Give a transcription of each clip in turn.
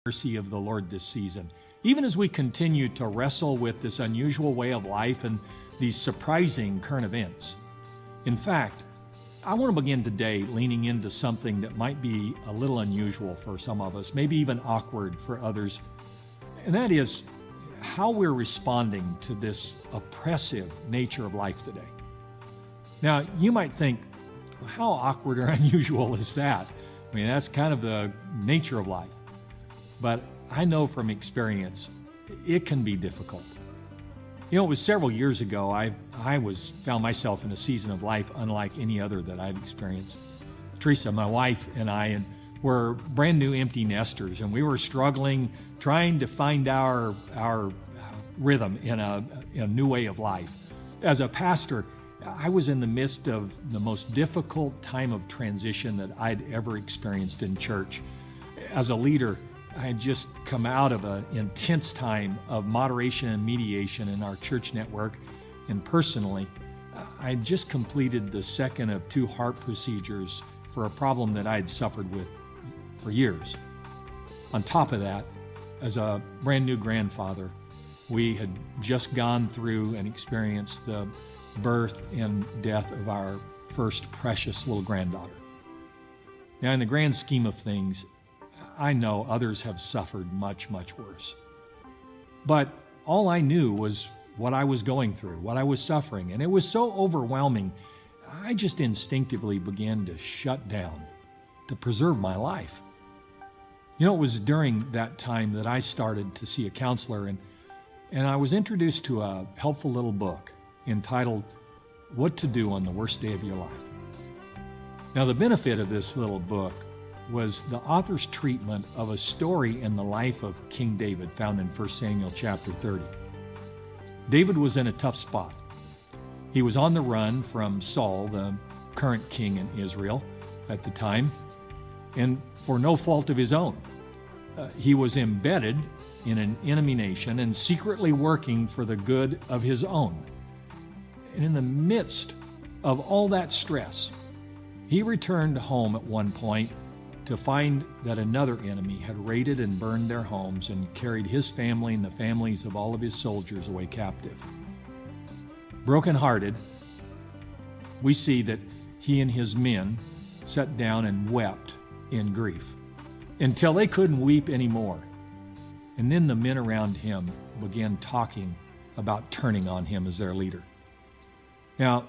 mercy of the Lord this season, even as we continue to wrestle with this unusual way of life and these surprising current events. In fact, I want to begin today leaning into something that might be a little unusual for some of us, maybe even awkward for others, and that is how we're responding to this oppressive nature of life today. Now, you might think, well, how awkward or unusual is that? I mean, that's kind of the nature of life. But I know from experience, it can be difficult. You know, it was several years ago, I found myself in a season of life unlike any other that I'd experienced. Teresa, my wife, and I were brand new empty nesters, and we were struggling, trying to find our rhythm in a new way of life. As a pastor, I was in the midst of the most difficult time of transition that I'd ever experienced in church. As a leader, I had just come out of an intense time of moderation and mediation in our church network, and personally, I had just completed the second of 2 heart procedures for a problem that I had suffered with for years. On top of that, as a brand new grandfather, we had just gone through and experienced the birth and death of our first precious little granddaughter. Now, in the grand scheme of things, I know others have suffered much, much worse. But all I knew was what I was going through, what I was suffering, and it was so overwhelming, I just instinctively began to shut down to preserve my life. You know, it was during that time that I started to see a counselor, and I was introduced to a helpful little book entitled What to Do on the Worst Day of Your Life. Now, the benefit of this little book was the author's treatment of a story in the life of King David found in 1 Samuel chapter 30. David was in a tough spot. He was on the run from Saul, the current king in Israel at the time, and for no fault of his own. He was embedded in an enemy nation and secretly working for the good of his own. And in the midst of all that stress, he returned home at one point to find that another enemy had raided and burned their homes and carried his family and the families of all of his soldiers away captive. Brokenhearted, we see that he and his men sat down and wept in grief until they couldn't weep anymore. And then the men around him began talking about turning on him as their leader. Now,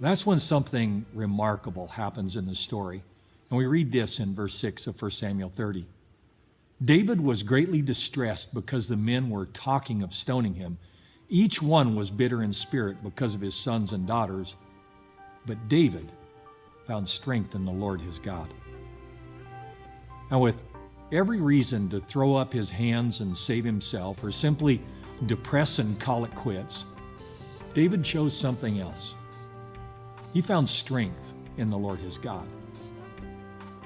that's when something remarkable happens in the story. And we read this in verse 6 of 1 Samuel 30. David was greatly distressed because the men were talking of stoning him. Each one was bitter in spirit because of his sons and daughters. But David found strength in the Lord his God. Now, with every reason to throw up his hands and save himself or simply depress and call it quits, David chose something else. He found strength in the Lord his God.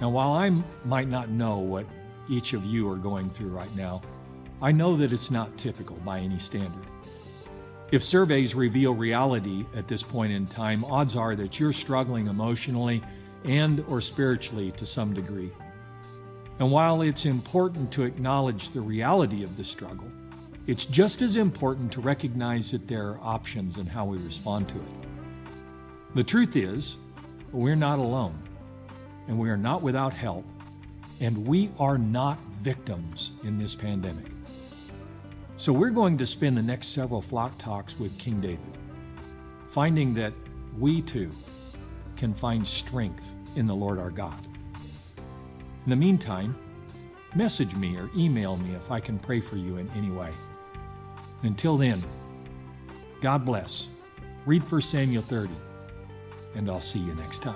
Now, while I might not know what each of you are going through right now, I know that it's not typical by any standard. If surveys reveal reality at this point in time, odds are that you're struggling emotionally and or spiritually to some degree. And while it's important to acknowledge the reality of the struggle, it's just as important to recognize that there are options in how we respond to it. The truth is, we're not alone. And we are not without help, and we are not victims in this pandemic. So we're going to spend the next several Flock Talks with King David, finding that we too can find strength in the Lord our God. In the meantime, message me or email me if I can pray for you in any way. Until then, God bless. Read 1 Samuel 30, and I'll see you next time.